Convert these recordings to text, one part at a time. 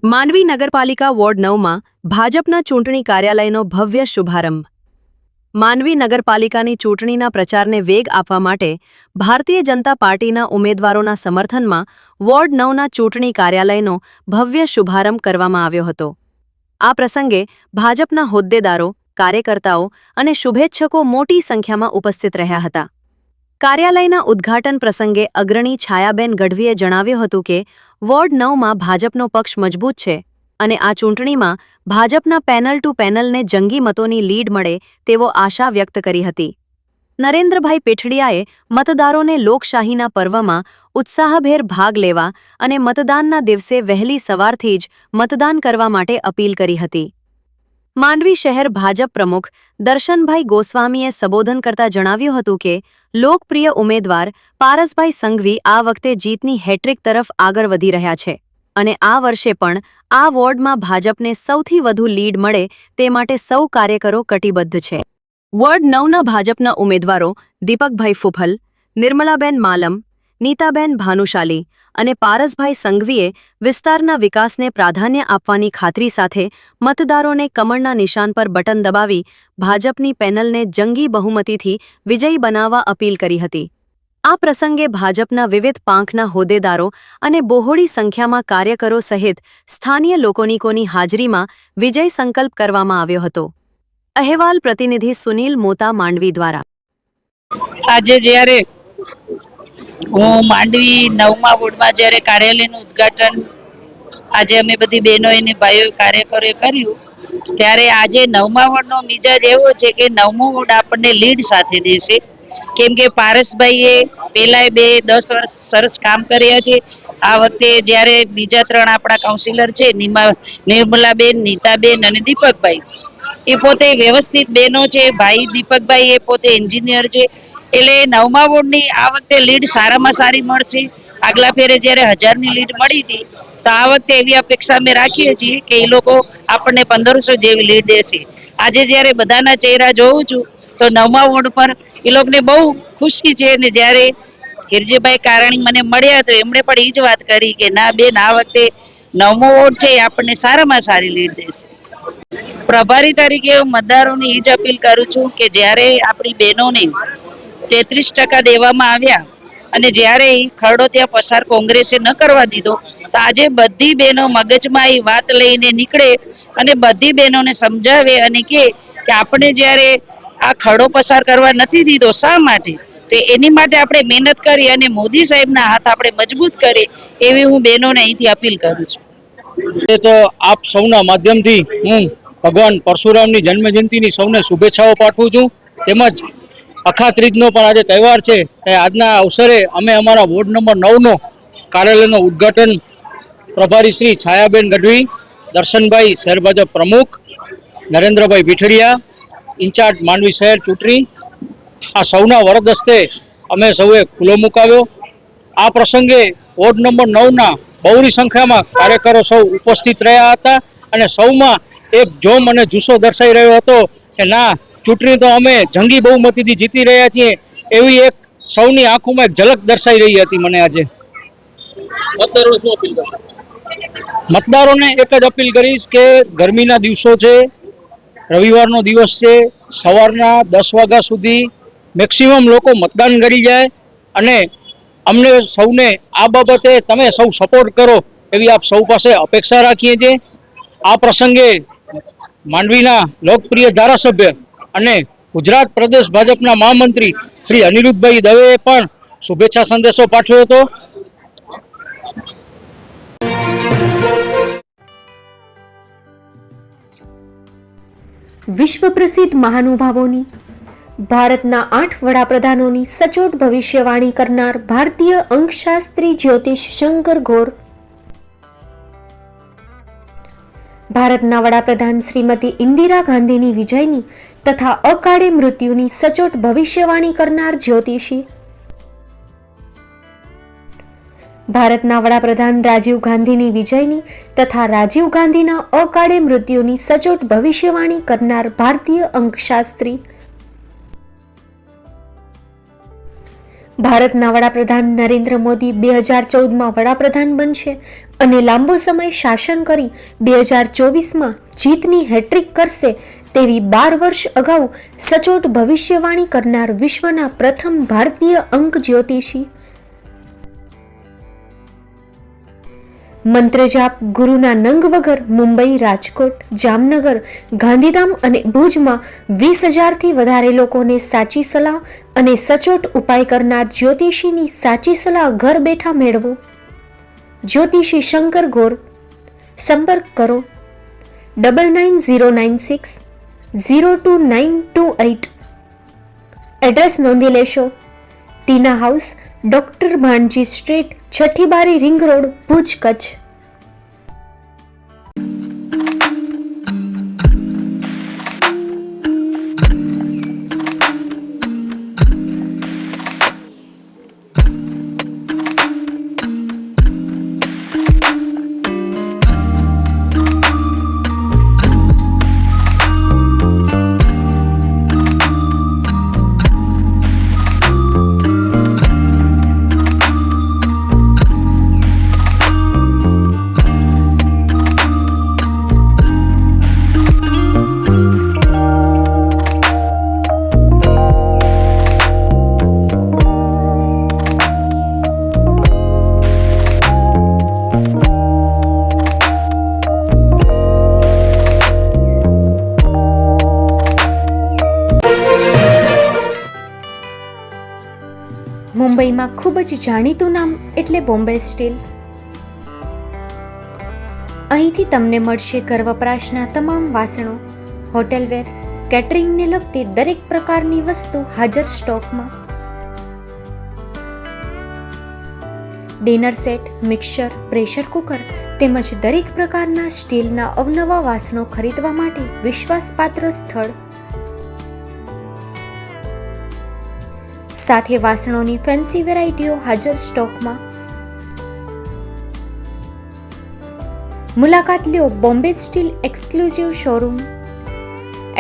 માંડવી નગરપાલિકા વોર્ડ 9માં ભાજપના ચૂંટણી કાર્યાલયનો ભવ્ય શુભારંભ. માંડવી નગરપાલિકાની ચૂંટણીના પ્રચારને વેગ આપવા માટે ભારતીય જનતા પાર્ટીના ઉમેદવારોના સમર્થનમાં વોર્ડ 9ના ચૂંટણી કાર્યાલયનો ભવ્ય શુભારંભ કરવામાં આવ્યો હતો. આ પ્રસંગે ભાજપના હોદ્દેદારો, કાર્યકર્તાઓ અને શુભેચ્છકો મોટી સંખ્યામાં ઉપસ્થિત રહ્યા હતા. કાર્યાલયના ઉદ્ઘાટન પ્રસંગે અગ્રણી છાયાબેન ગઢવીએ જણાવ્યું હતું કે વોર્ડ 9માં ભાજપનો પક્ષ મજબૂત છે અને આ ચૂંટણીમાં ભાજપના પેનલ ટુ પેનલને જંગી મતોની લીડ મળે તેવો આશા વ્યક્ત કરી હતી. નરેન્દ્રભાઈ પીઠડિયાએ મતદારોને લોકશાહીના પર્વમાં ઉત્સાહભેર ભાગ લેવા અને મતદાનના દિવસે વહેલી સવારથી જ મતદાન કરવા માટે અપીલ કરી હતી. માંડવી શહેર ભાજપ પ્રમુખ દર્શનભાઈ ગોસ્વામીએ સંબોધન કરતા જણાવ્યું હતું કે લોકપ્રિય ઉમેદવાર પારસભાઈ સંઘવી આ વખતે જીતની હેટ્રિક તરફ આગળ વધી રહ્યા છે અને આ વર્ષે પણ આ વોર્ડમાં ભાજપને સૌથી વધુ લીડ મળે તે માટે સૌ કાર્યકરો કટિબદ્ધ છે. વોર્ડ 9ના ભાજપના ઉમેદવારો દીપકભાઈ ફુફલ, નિર્મલાબેન માલમ, નીતાબેન ભાનુશાલી અને પારસભાઈ સંઘવીએ વિસ્તારના વિકાસને પ્રાધાન્ય આપવાની ખાતરી સાથે મતદારોને કમળના નિશાન પર બટન દબાવી ભાજપની પેનલને જંગી બહુમતીથી વિજયી બનાવવા અપીલ કરી હતી. આ પ્રસંગે ભાજપના વિવિધ પાંખના હોદ્દેદારો અને બહોળી સંખ્યામાં કાર્યકરો સહિત સ્થાનીય લોકોની હાજરીમાં વિજય સંકલ્પ કરવામાં આવ્યો હતો. અહેવાલ પ્રતિનિધિ સુનિલ મોતા, માંડવી દ્વારા. આજે જ્યારે હું માંડવી 9મા વોર્ડમાં જ્યારે કાર્યાલયનું ઉદ્ઘાટન આજે અમે બધી બહેનો અને ભાઈઓ કાર્યકરોએ કર્યું, ત્યારે આજે 9મા વોર્ડનો મિજાજ એવો છે કે 9મો વોર્ડ આપણને લીડ સાથે દેશે. કેમ કે પારસભાઈએ પહેલાંય 10 વર્ષ સરસ કામ કર્યા છે. આ વખતે જ્યારે બીજા 3 આપણા કાઉન્સિલર છે, નિર્મલાબેન, નીતાબેન અને દીપકભાઈ, એ પોતે વ્યવસ્થિત બહેનો છે. ભાઈ દીપકભાઈ એ પોતે એન્જિનિયર છે. એટલે 9મા વોર્ડની આ વખતે લીડ સારામાં સારી મળશે. આગલા ફેરે જ્યારે 1000ની લીડ મળી હતી, તો આ વખતે એવી અપેક્ષા અમે રાખીએ છીએ કે એ લોકો આપણને 1500 જેવી લીડ દેશે. આજે જ્યારે બધાના ચહેરા જોઉં છું તો 9મા વોર્ડ પર એ લોકોને બહુ ખુશી છે. અને જ્યારે હિરજીભાઈ કારાણી મને મળ્યા તો એમણે પણ એ જ વાત કરી કે ના બેન, આ વખતે 9મો વોર્ડ છે એ આપણને સારામાં સારી લીડ દેશે. પ્રભારી તરીકે હું મતદારોને એ જ અપીલ કરું છું કે જ્યારે આપણી બહેનોને 33% દેવામાં આવ્યા અને જ્યારે એ ખરડો ત્યાં પસાર કોંગ્રેસે ન કરવા દીધો, તો આજે બધી બહેનો મગજમાં એ વાત લઈને નીકળે અને બધી બહેનોને સમજાવે અને કહે કે આપણે જ્યારે આ ખરડો પસાર કરવા નથી દીધો શા માટે, તો એની માટે આપણે મહેનત કરી અને મોદી સાહેબના હાથ આપણે મજબૂત કરીએ એવી હું બહેનોને અહીંથી અપીલ કરું છું. તો આપ સૌના માધ્યમથી હું ભગવાન પરશુરામની જન્મજયંતિની સૌને શુભેચ્છાઓ પાઠવું છું. તેમજ અખા ત્રીજનો પણ આજે તહેવાર છે. આજના અવસરે અમે અમારા વોર્ડ નંબર 9નો કાર્યાલયનું ઉદ્ઘાટન પ્રભારી શ્રી છાયાબેન ગઢવી, દર્શનભાઈ શહેર ભાજપ પ્રમુખ, નરેન્દ્રભાઈ પીઠડિયા ઇન્ચાર્જ માંડવી શહેર ચૂંટણી, આ સૌના વરદ હસ્તે અમે સૌએ ખુલ્લો મુકાવ્યો. આ પ્રસંગે વોર્ડ નંબર 9ના બહોળી સંખ્યામાં કાર્યકરો સૌ ઉપસ્થિત રહ્યા હતા અને સૌમાં એક જોમ અને જુસ્સો દર્શાઈ રહ્યો હતો કે ના, ચૂંટણી તો અમે જંગી બહુમતીથી જીતી રહ્યા છીએ એવી એક સૌની આંખોમાં એક ઝલક દર્શાઈ રહી હતી. મને આજે મતદારોને એક જ અપીલ કરીશ કે ગરમીના દિવસો છે, રવિવારનો દિવસ છે, સવારના 10 વાગ્યા સુધી મેક્સિમમ લોકો મતદાન કરી જાય અને અમને સૌને આ બાબતે તમે સૌ સપોર્ટ કરો એવી આપ સૌ પાસે અપેક્ષા રાખીએ છીએ. આ પ્રસંગે માંડવીના લોકપ્રિય ધારાસભ્ય અને ગુજરાત પ્રદેશ ભાજપના મહામંત્રી શ્રી અનિરુદ્ધભાઈ દવેએ પણ શુભેચ્છા સંદેશો પાઠવ્યો હતો. વિશ્વ પ્રસિદ્ધ મહાનુભાવોની, ભારતના 8 વડાપ્રધાનોની સચોટ ભવિષ્યવાણી કરનાર ભારતીય અંકશાસ્ત્રી જ્યોતિષ શંકર ઘોર, ભારતના વડાપ્રધાન શ્રીમતી ઇન્દિરા ગાંધીની વિજયની તથા અકાળે મૃત્યુની સચોટ ભવિષ્યવાણી કરનાર જ્યોતિષી, ભારતના વડાપ્રધાન રાજીવ ગાંધીની વિજયની તથા રાજીવ ગાંધીના અકાળે મૃત્યુની સચોટ ભવિષ્યવાણી કરનાર ભારતીય અંકશાસ્ત્રી, ભારતના વડાપ્રધાન નરેન્દ્ર મોદી 2014માં વડાપ્રધાન બનશે અને લાંબો સમય શાસન કરી 2024માં જીતની હેટ્રિક કરશે તેવી 12 વર્ષ અગાઉ સચોટ ભવિષ્યવાણી કરનાર વિશ્વના પ્રથમ ભારતીય અંક જ્યોતિષી, મંત્રજાપ ગુરુના નંગ વગર મુંબઈ, રાજકોટ, જામનગર, ગાંધીધામ અને ભુજમાં 20,000થી વધારે લોકોને સાચી સલાહ અને સચોટ ઉપાય કરનાર જ્યોતિષીની સાચી સલાહ ઘર બેઠા મેળવો. જ્યોતિષી શંકર ગોર. સંપર્ક કરો 9909602928. એડ્રેસ નોંધી લેશો. ટીના હાઉસ, ડોક્ટર ભાણજી સ્ટ્રીટ, છઠ્ઠી બારી, રિંગ રોડ, ભુજ, કચ્છ. મુંબઈમાં ખૂબ જ જાણીતું નામ એટલે બોમ્બે સ્ટીલ. અહીંથી તમને મળશે ઘર વપરાશના તમામ વાસણો, હોટેલવેર, કેટરિંગને લગતી દરેક પ્રકારની વસ્તુ હાજર સ્ટોકમાં. Dinner set, mixer, pressure cooker તેમજ દરેક પ્રકારના સ્ટીલના અવનવા વાસણો ખરીદવા માટે વિશ્વાસપાત્ર સ્થળ. સાથે વાસણોની ફેન્સી વેરાયટીઓ હાજર સ્ટોકમાં. મુલાકાત લ્યો Bombay steel exclusive showroom.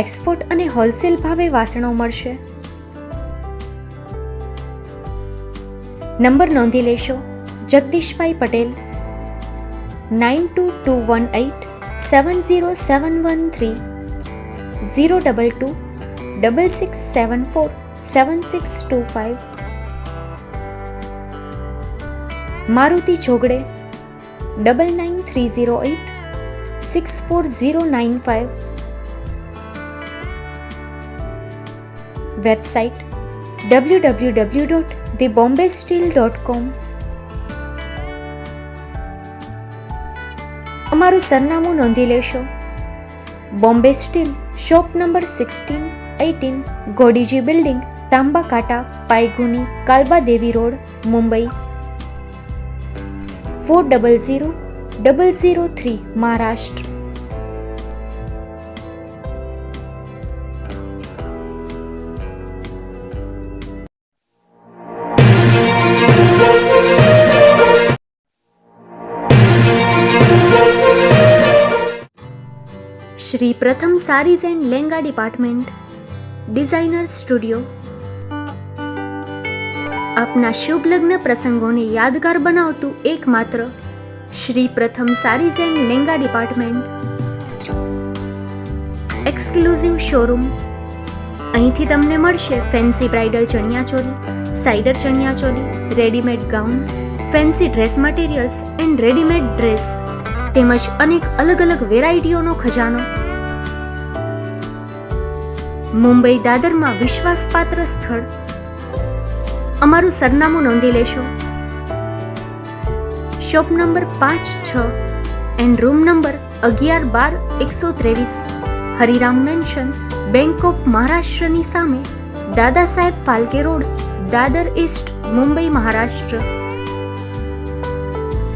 Export અને હોલસેલ ભાવે વાસણો મળશે. નંબર નોંધી લેશો. જગદીશભાઈ પટેલ 9221870713 022 6674 7625. મારુતિ જોગડે 9930864095. Website www.thebombasteel.com. અમારું સરનામું નોંધી લેશો. Bombay steel, shop number 16-18, Godiji building, Tamba Kanta, Payguni, Kalbadevi road, Mumbai 400003, Maharashtra. Shri Pratham saris and langa department, designer studio. આપના શુભ લગ્ન પ્રસંગોને યાદગાર બનાવતું એકમાત્ર Shri Pratham saris and langa department. Exclusive showroom. અહીંથી તમને મળશે fancy bridal chaniya choli, cider chaniya choli, readymade gown, fancy dress materials and readymade dress તેમજ અનેક અલગ અલગ વેરાયટીઓનો ખજાનો. મુંબઈ દાદરમાં વિશ્વાસપાત્ર સ્થળ. અમારું સરનામું નોંધી લેશો. Shop number 5-6 and room number 11-12-123, Hariram mansion, bank of મહારાષ્ટ્રની સામે, દાદા સાહેબ ફાલ્કે રોડ, દાદર ઈસ્ટ, મુંબઈ, મહારાષ્ટ્ર.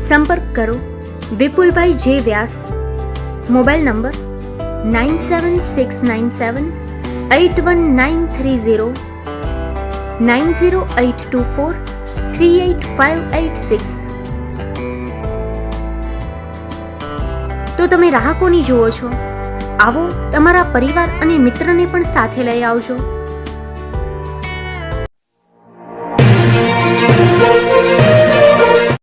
સંપર્ક કરો વિપુલભાઈ જે વ્યાસ. Mobile number 9769781930, 9082438586. તો તમે રાહ કોની જુઓ છો? આવો, તમારા પરિવાર અને મિત્રને પણ સાથે લઈ આવજો.